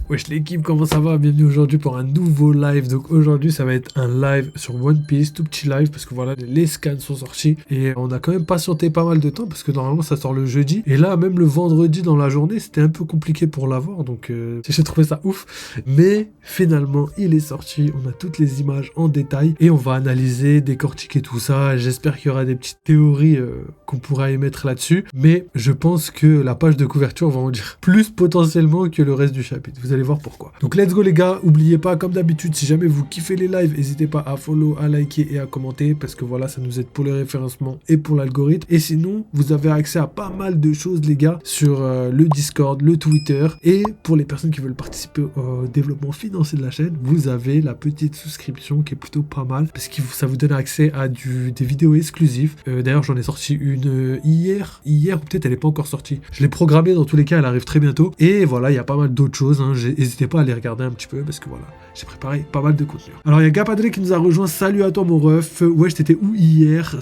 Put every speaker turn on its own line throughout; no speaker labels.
Wesh l'équipe, comment ça va? Bienvenue aujourd'hui pour un nouveau live. Donc aujourd'hui ça va être un live sur One Piece, tout petit live parce que voilà les scans sont sortis et on a quand même patienté pas mal de temps parce que normalement ça sort le jeudi et là même le vendredi dans la journée c'était un peu compliqué pour l'avoir donc j'ai trouvé ça ouf, mais finalement il est sorti, on a toutes les images en détail et on va analyser, décortiquer tout ça. J'espère qu'il y aura des petites théories qu'on pourra émettre là-dessus, mais je pense que la page de couverture va en dire plus potentiellement que le reste du chapitre. Vous allez voir pourquoi. Donc let's go les gars, oubliez pas comme d'habitude, si jamais vous kiffez les lives, n'hésitez pas à follow, à liker et à commenter parce que voilà, ça nous aide pour les référencements et pour l'algorithme. Et sinon, vous avez accès à pas mal de choses les gars sur le Discord, le Twitter, et pour les personnes qui veulent participer au développement financier de la chaîne, vous avez la petite souscription qui est plutôt pas mal parce que ça vous donne accès à des vidéos exclusives. D'ailleurs, j'en ai sorti une hier ou peut-être elle est pas encore sortie. Je l'ai programmée, dans tous les cas, elle arrive très bientôt. Et voilà, il y a pas mal d'autres choses, hein. N'hésitez pas à les regarder un petit peu parce que voilà, j'ai préparé pas mal de contenu. Alors il y a Gapadre qui nous a rejoint. Salut à toi mon ref. Wesh, t'étais où hier?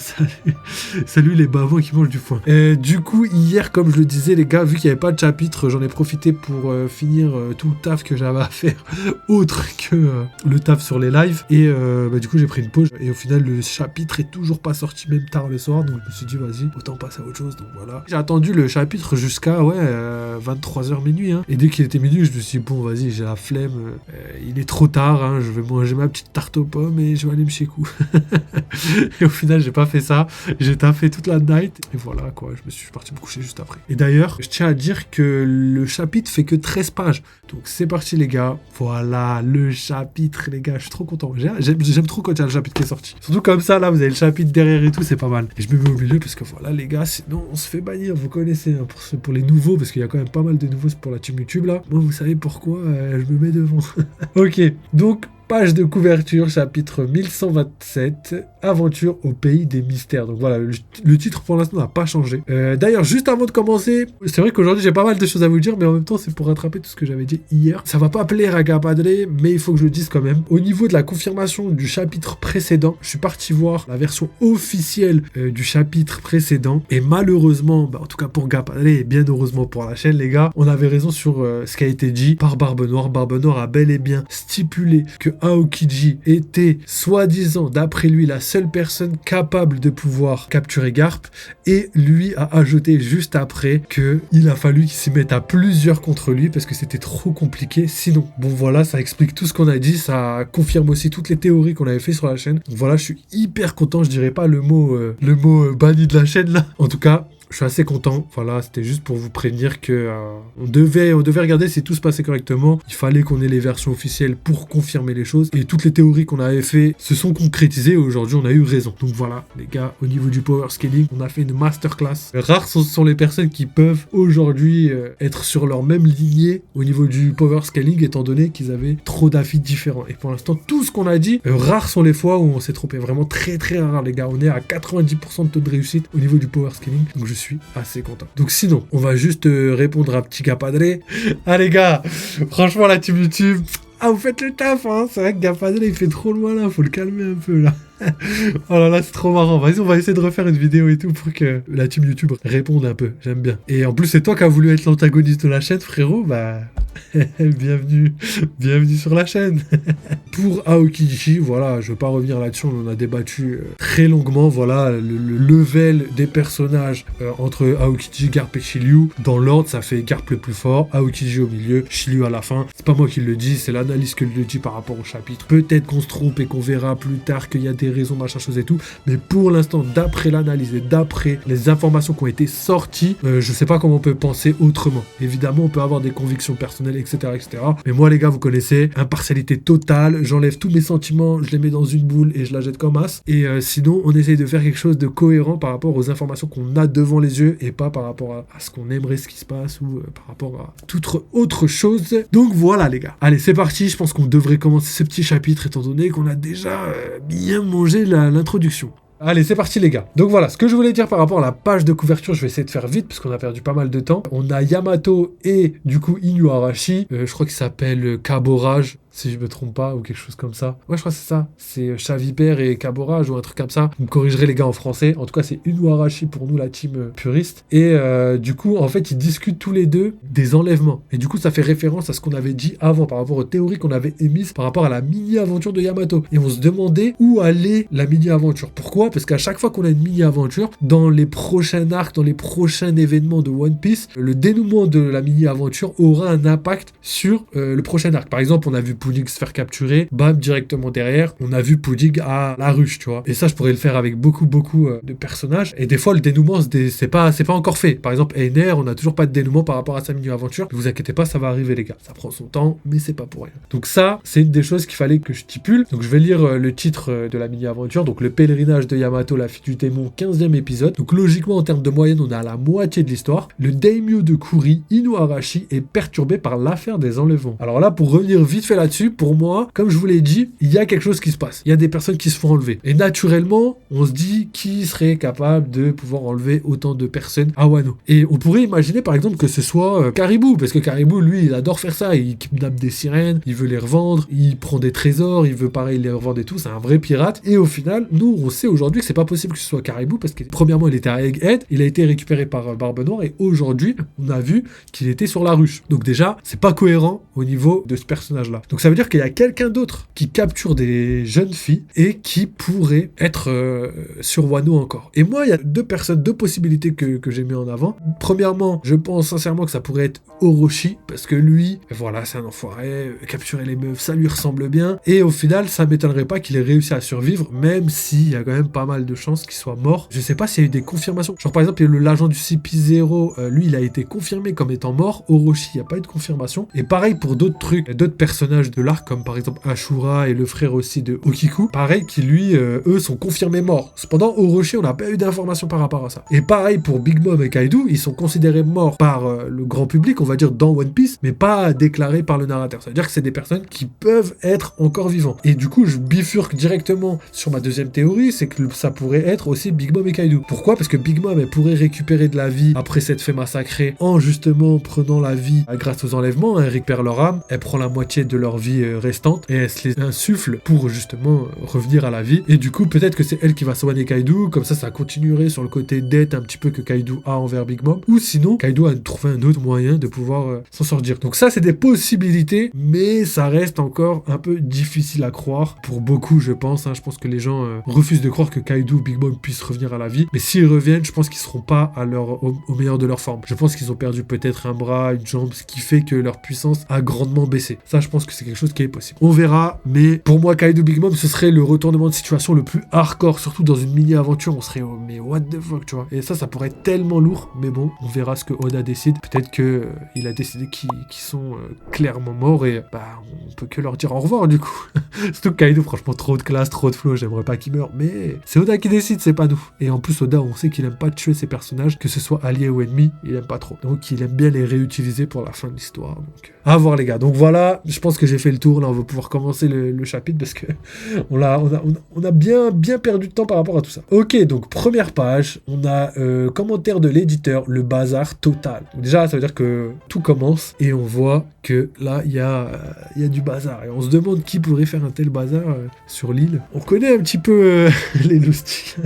Salut les bavons qui mangent du foin. Du coup hier, comme je le disais les gars, vu qu'il n'y avait pas de chapitre, j'en ai profité pour finir tout le taf que j'avais à faire autre que le taf sur les lives. Et du coup j'ai pris une pause et au final le chapitre est toujours pas sorti, même tard le soir, donc je me suis dit vas-y, autant passer à autre chose. Donc voilà, j'ai attendu le chapitre jusqu'à 23h minuit, hein. Et dès qu'il était minuit je me suis dit bon vas-y, j'ai la flemme, il est trop tard, hein, je vais manger ma petite tarte aux pommes et je vais aller me chez coup. Et au final j'ai pas fait ça, j'ai taffé toute la night et voilà quoi, je suis parti me coucher juste après. Et d'ailleurs je tiens à dire que le chapitre fait que 13 pages, donc c'est parti les gars. Voilà le chapitre les gars, je suis trop content, j'aime trop quand il y a le chapitre qui est sorti, surtout comme ça là vous avez le chapitre derrière et tout, c'est pas mal. Et je me mets au milieu parce que voilà les gars, sinon on se fait bannir, vous connaissez, hein, pour les nouveaux, parce qu'il y a quand même pas mal de nouveaux pour la team YouTube là. Moi vous savez pourquoi je me mets devant. Ok, donc page de couverture, chapitre 1127, aventure au pays des mystères. Donc voilà, le titre pour l'instant n'a pas changé. D'ailleurs, juste avant de commencer, c'est vrai qu'aujourd'hui j'ai pas mal de choses à vous dire, mais en même temps c'est pour rattraper tout ce que j'avais dit hier. Ça va pas plaire à Gapadre, mais il faut que je le dise quand même. Au niveau de la confirmation du chapitre précédent, je suis parti voir la version officielle du chapitre précédent, et malheureusement, en tout cas pour Gapadre, et bien heureusement pour la chaîne les gars, on avait raison sur ce qui a été dit par Barbe Noire. Barbe Noire a bel et bien stipulé que Aokiji était soi-disant, d'après lui, la seule personne capable de pouvoir capturer Garp, et lui a ajouté juste après que il a fallu qu'il s'y mette à plusieurs contre lui parce que c'était trop compliqué sinon. Bon voilà, ça explique tout ce qu'on a dit, ça confirme aussi toutes les théories qu'on avait fait sur la chaîne. Donc voilà, je suis hyper content, je dirais pas le mot banni de la chaîne là. En tout cas, je suis assez content, voilà, c'était juste pour vous prévenir que on devait regarder si tout se passait correctement. Il fallait qu'on ait les versions officielles pour confirmer les choses. Et toutes les théories qu'on avait fait se sont concrétisées et aujourd'hui on a eu raison. Donc voilà, les gars, au niveau du power scaling, on a fait une masterclass. Rares sont les personnes qui peuvent aujourd'hui être sur leur même lignée au niveau du power scaling, étant donné qu'ils avaient trop d'avis différents. Et pour l'instant, tout ce qu'on a dit, rares sont les fois où on s'est trompé. Vraiment très très rare, les gars. On est à 90% de taux de réussite au niveau du power scaling. Donc je suis assez content. Donc sinon, on va juste répondre à petit Gapadre. Ah les gars, franchement la team YouTube, vous faites le taf, hein. C'est vrai que Gapadre il fait trop loin là, faut le calmer un peu là. Oh là là, c'est trop marrant. Vas-y, on va essayer de refaire une vidéo et tout pour que la team YouTube réponde un peu. J'aime bien. Et en plus, c'est toi qui as voulu être l'antagoniste de la chaîne, frérot. Bienvenue sur la chaîne. Pour Aokiji, voilà, je veux pas revenir là-dessus, on en a débattu très longuement. Voilà, le level des personnages entre Aokiji, Garp et Shiryu. Dans l'ordre, ça fait Garp le plus fort, Aokiji au milieu, Shiryu à la fin. C'est pas moi qui le dis, c'est l'analyse que le dit par rapport au chapitre. Peut-être qu'on se trompe et qu'on verra plus tard qu'il y a des raisons, machin chose et tout, mais pour l'instant, d'après l'analyse et d'après les informations qui ont été sorties, je sais pas comment on peut penser autrement. Évidemment, on peut avoir des convictions personnelles, etc., mais moi les gars, vous connaissez, impartialité totale, j'enlève tous mes sentiments, je les mets dans une boule et je la jette comme as, et sinon on essaye de faire quelque chose de cohérent par rapport aux informations qu'on a devant les yeux et pas par rapport à ce qu'on aimerait ce qui se passe ou par rapport à toute autre chose. Donc voilà les gars, allez c'est parti, je pense qu'on devrait commencer ce petit chapitre étant donné qu'on a déjà bien mangé l'introduction. Allez, c'est parti les gars. Donc voilà, ce que je voulais dire par rapport à la page de couverture, je vais essayer de faire vite parce qu'on a perdu pas mal de temps. On a Yamato et du coup Inuarashi, je crois qu'il s'appelle Kaborage. si je me trompe pas, ou quelque chose comme ça. Ouais, je crois que c'est ça. C'est Chavipert et Kaborage ou un truc comme ça. Vous me corrigerez les gars en français. En tout cas, c'est Inuarashi pour nous, la team puriste. Et du coup, en fait, ils discutent tous les deux des enlèvements. Et du coup, ça fait référence à ce qu'on avait dit avant par rapport aux théories qu'on avait émises par rapport à la mini-aventure de Yamato. Et on se demandait où allait la mini-aventure. Pourquoi? Parce qu'à chaque fois qu'on a une mini-aventure, dans les prochains arcs, dans les prochains événements de One Piece, le dénouement de la mini-aventure aura un impact sur le prochain arc. Par exemple, on a vu Pudding se faire capturer, bam, directement derrière, on a vu Pudding à la ruche, tu vois. Et ça, je pourrais le faire avec beaucoup de personnages. Et des fois, le dénouement, c'est pas encore fait. Par exemple, Einer, on n'a toujours pas de dénouement par rapport à sa mini-aventure. Ne vous inquiétez pas, ça va arriver, les gars. Ça prend son temps, mais c'est pas pour rien. Donc ça, c'est une des choses qu'il fallait que je stipule. Donc je vais lire le titre de la mini-aventure. Donc le pèlerinage de Yamato, la fille du démon, 15e épisode. Donc logiquement, en termes de moyenne, on est à la moitié de l'histoire. Le daimyo de Kuri, Inuarashi, est perturbé par l'affaire des enlèvements. Alors là, pour revenir vite fait là-dessus, pour moi, comme je vous l'ai dit, il y a quelque chose qui se passe. Il y a des personnes qui se font enlever. Et naturellement, on se dit qui serait capable de pouvoir enlever autant de personnes à Wano. Et on pourrait imaginer par exemple que ce soit Caribou, parce que Caribou, lui, il adore faire ça. Il kidnappe des sirènes, il veut les revendre, il prend des trésors, il veut pareil les revendre et tout. C'est un vrai pirate. Et au final, nous, on sait aujourd'hui que c'est pas possible que ce soit Caribou, parce que premièrement, il était à Egghead, il a été récupéré par Barbe Noire, et aujourd'hui, on a vu qu'il était sur la ruche. Donc déjà, c'est pas cohérent au niveau de ce personnage-là. Donc ça veut dire qu'il y a quelqu'un d'autre qui capture des jeunes filles et qui pourrait être sur Wano encore. Et moi, il y a deux possibilités que j'ai mis en avant. Premièrement, je pense sincèrement que ça pourrait être Orochi, parce que lui, voilà, c'est un enfoiré, capturer les meufs, ça lui ressemble bien. Et au final, ça m'étonnerait pas qu'il ait réussi à survivre, même s'il y a quand même pas mal de chances qu'il soit mort. Je sais pas s'il y a eu des confirmations. Genre par exemple, l'agent du CP0, lui, il a été confirmé comme étant mort. Orochi, il n'y a pas eu de confirmation. Et pareil pour d'autres trucs, d'autres personnages de l'arc, comme par exemple Ashura et le frère aussi de Okiku. Pareil, qui lui, eux, sont confirmés morts. Cependant, Orochi, on n'a pas eu d'informations par rapport à ça. Et pareil pour Big Mom et Kaido, ils sont considérés morts par le grand public, on va dire dans One Piece, mais pas déclarés par le narrateur. Ça veut dire que c'est des personnes qui peuvent être encore vivants. Et du coup, je bifurque directement sur ma deuxième théorie, c'est que ça pourrait être aussi Big Mom et Kaido. Pourquoi? Parce que Big Mom, elle pourrait récupérer de la vie après s'être fait massacrer en justement prenant la vie grâce aux enlèvements. Elle récupère leur âme, elle prend la moitié de leur vie restante et elle se les insuffle pour justement revenir à la vie. Et du coup, peut-être que c'est elle qui va soigner Kaido, comme ça continuerait sur le côté dette un petit peu que Kaido a envers Big Mom. Ou sinon, Kaido a trouvé un autre moyen de pouvoir s'en sortir. Donc ça, c'est des possibilités, mais ça reste encore un peu difficile à croire pour beaucoup, je pense. Je pense que les gens refusent de croire que Kaido ou Big Mom puissent revenir à la vie. Mais s'ils reviennent, je pense qu'ils seront pas au meilleur de leur forme. Je pense qu'ils ont perdu peut-être un bras, une jambe, ce qui fait que leur puissance a grandement baissé. Ça, je pense que c'est quelque chose qui est possible. On verra, mais pour moi, Kaido Big Mom, ce serait le retournement de situation le plus hardcore, surtout dans une mini-aventure. On serait, mais what the fuck, tu vois. Et ça pourrait être tellement lourd, mais bon, on verra ce que Oda décide. Peut-être que il a décidé qu'ils sont clairement morts et on peut que leur dire au revoir du coup. Surtout que Kaido, franchement, trop de classe, trop de flow, j'aimerais pas qu'il meure, mais c'est Oda qui décide, c'est pas nous. Et en plus, Oda, on sait qu'il aime pas tuer ses personnages, que ce soit alliés ou ennemis, il aime pas trop. Donc il aime bien les réutiliser pour la fin de l'histoire. Donc à voir les gars. Donc voilà, je pense que j'ai fait le tour. Là, on va pouvoir commencer le chapitre parce que on a bien perdu de temps par rapport à tout ça. Ok, donc première page, on a commentaire de l'éditeur, le bazar total. Donc, déjà, ça veut dire que tout commence et on voit que là, il y a du bazar. Et on se demande qui pourrait faire un tel bazar sur l'île. On connaît un petit peu les loustiques.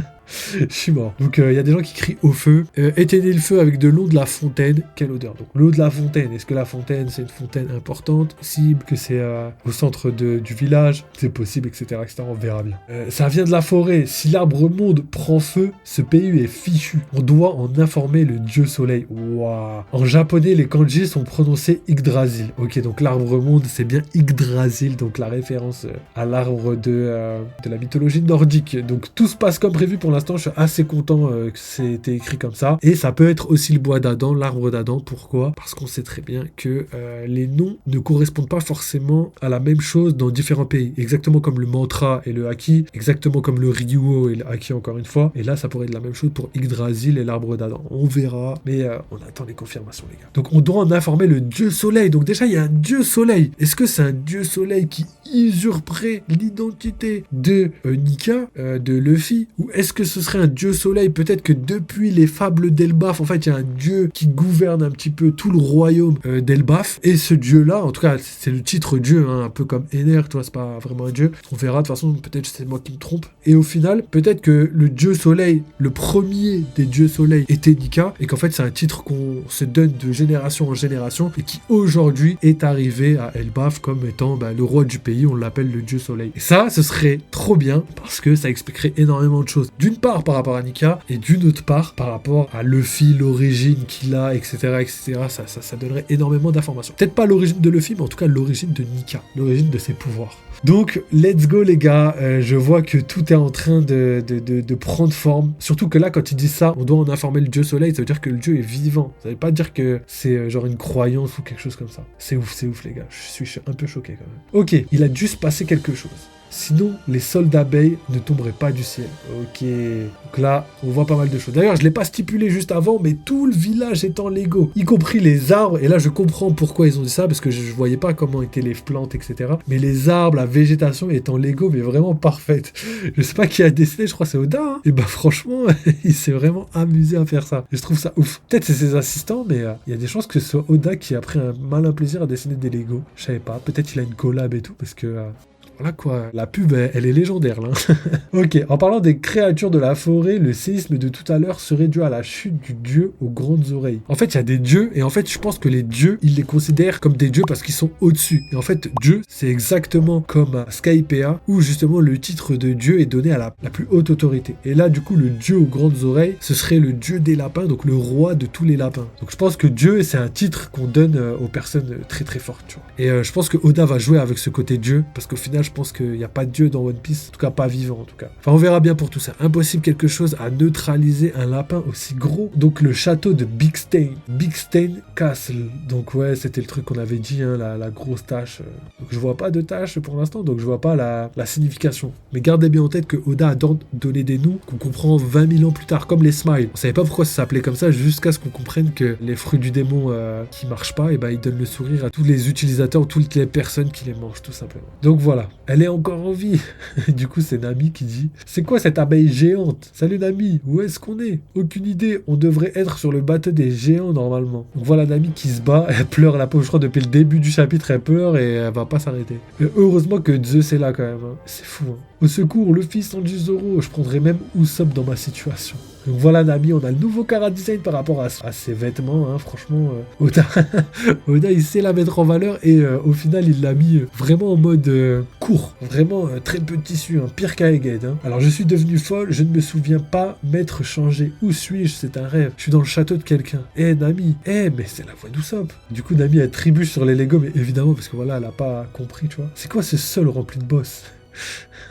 Je suis mort. Donc il y a des gens qui crient au feu. Éteignez le feu avec de l'eau de la fontaine. Quelle odeur. Donc l'eau de la fontaine. Est-ce que la fontaine c'est une fontaine importante? Possible que c'est au centre du village. C'est possible, etc., etc. On verra bien. Ça vient de la forêt. Si l'arbre monde prend feu, ce pays est fichu. On doit en informer le dieu soleil. Waouh. En japonais, les kanji sont prononcés Yggdrasil. Ok, donc l'arbre monde c'est bien Yggdrasil. Donc la référence à l'arbre de la mythologie nordique. Donc tout se passe comme prévu pour l'instant, je suis assez content que c'était écrit comme ça. Et ça peut être aussi le bois d'Adam, l'arbre d'Adam. Pourquoi? Parce qu'on sait très bien que les noms ne correspondent pas forcément à la même chose dans différents pays. Exactement comme le mantra et le haki, exactement comme le ryuo et le haki encore une fois. Et là, ça pourrait être la même chose pour Yggdrasil et l'arbre d'Adam. On verra, mais on attend les confirmations, les gars. Donc on doit en informer le dieu soleil. Donc déjà, il y a un dieu soleil. Est-ce que c'est un dieu soleil qui usurperait l'identité de Nika, de Luffy, ou est-ce que ce serait un dieu soleil? Peut-être que depuis les fables d'Elbaf, en fait, il y a un dieu qui gouverne un petit peu tout le royaume d'Elbaf. Et ce dieu-là, en tout cas, c'est le titre dieu, hein, un peu comme Ener, tu vois, c'est pas vraiment un dieu. On verra, de toute façon, peut-être c'est moi qui me trompe. Et au final, peut-être que le dieu soleil, le premier des dieux soleil, était Nika, et qu'en fait, c'est un titre qu'on se donne de génération en génération, et qui aujourd'hui est arrivé à Elbaf comme étant le roi du pays, on l'appelle le dieu soleil. Et ça, ce serait trop bien, parce que ça expliquerait énormément de choses. D'une part, par rapport à Nika, et d'une autre part, par rapport à Luffy, l'origine qu'il a, etc., etc., ça donnerait énormément d'informations. Peut-être pas l'origine de Luffy, mais en tout cas l'origine de Nika, l'origine de ses pouvoirs. Donc, let's go les gars, je vois que tout est en train de prendre forme. Surtout que là, quand ils disent ça, on doit en informer le dieu soleil, ça veut dire que le dieu est vivant. Ça veut pas dire que c'est genre une croyance ou quelque chose comme ça. C'est ouf les gars, je suis un peu choqué quand même. Ok, il a dû se passer quelque chose. Sinon, les soldats d'abeilles ne tomberaient pas du ciel. Ok. Donc là, on voit pas mal de choses. D'ailleurs, je l'ai pas stipulé juste avant, mais tout le village est en Lego, y compris les arbres. Et là, je comprends pourquoi ils ont dit ça, parce que je voyais pas comment étaient les plantes, etc. Mais les arbres, la végétation est en Lego, mais vraiment parfaite. Je sais pas qui a dessiné, je crois que c'est Oda. Hein. Et bah franchement, il s'est vraiment amusé à faire ça. Et je trouve ça ouf. Peut-être c'est ses assistants, mais il y a des chances que ce soit Oda qui a pris un malin plaisir à dessiner des Lego. Je savais pas. Peut-être il a une collab et tout, parce que... Voilà quoi, la pub, elle est légendaire là. Ok, en parlant des créatures de la forêt, le séisme de tout à l'heure serait dû à la chute du dieu aux grandes oreilles. En fait, il y a des dieux, et en fait, je pense que les dieux, ils les considèrent comme des dieux parce qu'ils sont au-dessus. Et en fait, Dieu, c'est exactement comme à Skypiea, où justement le titre de dieu est donné à la plus haute autorité. Et là, du coup, le dieu aux grandes oreilles, ce serait le dieu des lapins, donc le roi de tous les lapins. Donc je pense que Dieu, c'est un titre qu'on donne aux personnes très très fortes, tu vois. Et je pense que Oda va jouer avec ce côté dieu, parce qu'au final, je pense qu'il n'y a pas de dieu dans One Piece, en tout cas pas vivant en tout cas. Enfin on verra bien pour tout ça. Impossible quelque chose à neutraliser un lapin aussi gros. Donc le château de Big Stain Castle. Donc ouais, c'était le truc qu'on avait dit, hein, la grosse tache. Donc je vois pas de tache pour l'instant, donc je vois pas la signification. Mais gardez bien en tête que Oda a donné des noms qu'on comprend 20 000 ans plus tard, comme les smiles. On savait pas pourquoi ça s'appelait comme ça, jusqu'à ce qu'on comprenne que les fruits du démon qui marchent pas, et ils donnent le sourire à tous les utilisateurs, toutes les personnes qui les mangent tout simplement. Donc voilà, elle est encore en vie. Du coup, c'est Nami qui dit: c'est quoi cette abeille géante? Salut Nami, où est-ce qu'on est? Aucune idée, on devrait être sur le bateau des géants normalement. Donc voilà Nami qui se bat, elle pleure la pauvre, je crois depuis le début du chapitre, elle pleure et elle va pas s'arrêter. Mais heureusement que Zeus est là quand même, hein. C'est fou, hein. Au secours, Luffy, Sanji, Zoro, je prendrais même Usopp dans ma situation. Donc voilà Nami, on a le nouveau Chara Design par rapport à ses vêtements, hein. Franchement, Oda, Oda il sait la mettre en valeur et au final il l'a mis vraiment en mode court, vraiment très peu de tissu, hein. Pire qu'à Egghead, hein. Alors je suis devenu folle, je ne me souviens pas m'être changé, où suis-je? C'est un rêve, je suis dans le château de quelqu'un. Nami, mais c'est la voix d'Usopp. Du coup Nami elle trébuche sur les Lego, mais évidemment parce que voilà elle a pas compris, tu vois. C'est quoi ce sol rempli de boss?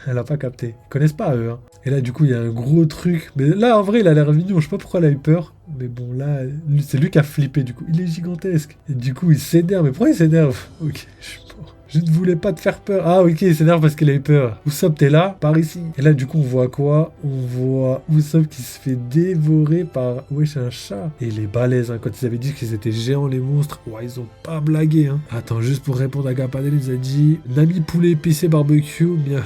Elle a pas capté. Ils connaissent pas eux, hein. Et là, du coup, il y a un gros truc. Mais là, en vrai, il a l'air mignon. Je sais pas pourquoi elle a eu peur. Mais bon, là, c'est lui qui a flippé, du coup. Il est gigantesque. Et du coup, il s'énerve. Mais pourquoi il s'énerve? Ok, je suis mort. Je ne voulais pas te faire peur. Ah, ok, il s'énerve parce qu'il a eu peur. Usopp, t'es là? Par ici. Et là, du coup, on voit quoi? On voit Usopp qui se fait dévorer par... Wesh, un chat. Et il est balèze, hein. Quand ils avaient dit qu'ils étaient géants, les monstres. Ouais, ils ont pas blagué, hein. Attends, juste pour répondre à Gapadel, il nous a dit... Nami poulet épicé barbecue. Bien.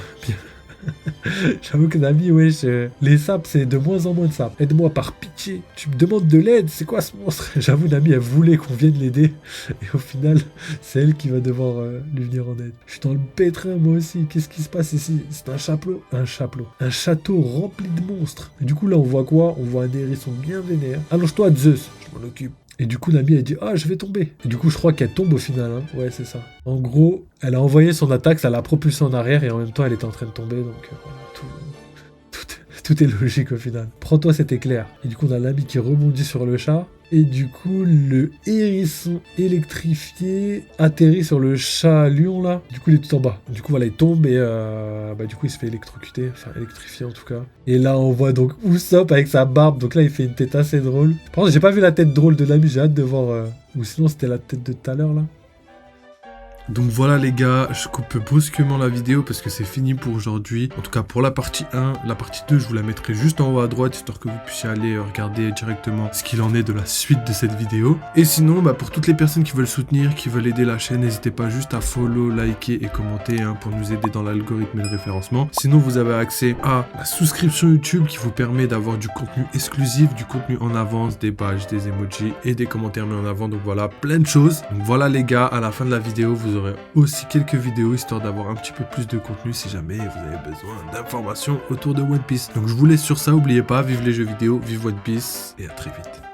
J'avoue que Nami, wesh, les saps, c'est de moins en moins de saps. Aide-moi par pitié. Tu me demandes de l'aide, c'est quoi ce monstre? J'avoue, Nami, elle voulait qu'on vienne l'aider. Et au final, c'est elle qui va devoir lui venir en aide. Je suis dans le pétrin, moi aussi. Qu'est-ce qui se passe ici? C'est un château. Un château rempli de monstres. Et du coup, là, on voit quoi? On voit un hérisson bien vénère. Allonge-toi, Zeus. Je m'en occupe. Et du coup, Nami, elle dit: ah, je vais tomber. Et du coup, je crois qu'elle tombe au final, hein. Ouais, c'est ça. En gros, elle a envoyé son attaque, ça l'a propulsée en arrière, et en même temps, elle était en train de tomber, donc voilà, tout est logique au final. Prends-toi cet éclair. Et du coup, on a Nami qui rebondit sur le chat. Et du coup, le hérisson électrifié atterrit sur le chat lion là. Du coup, il est tout en bas. Du coup, voilà, il tombe et du coup, il se fait électrocuter. Enfin, électrifier en tout cas. Et là, on voit donc Usopp avec sa barbe. Donc là, il fait une tête assez drôle. Par contre, j'ai pas vu la tête drôle de Nami. J'ai hâte de voir. Ou sinon, c'était la tête de tout à l'heure là. Donc voilà les gars, je coupe brusquement la vidéo parce que c'est fini pour aujourd'hui. En tout cas pour la partie 1, la partie 2 je vous la mettrai juste en haut à droite histoire que vous puissiez aller regarder directement ce qu'il en est de la suite de cette vidéo. Et sinon pour toutes les personnes qui veulent soutenir, qui veulent aider la chaîne, n'hésitez pas juste à follow, liker et commenter pour nous aider dans l'algorithme et le référencement. Sinon vous avez accès à la souscription YouTube qui vous permet d'avoir du contenu exclusif, du contenu en avance, des badges, des emojis et des commentaires mis en avant. Donc voilà, plein de choses. Donc voilà les gars, à la fin de la vidéo vous aurez aussi quelques vidéos histoire d'avoir un petit peu plus de contenu si jamais vous avez besoin d'informations autour de One Piece. Donc je vous laisse sur ça, n'oubliez pas, vive les jeux vidéo, vive One Piece et à très vite.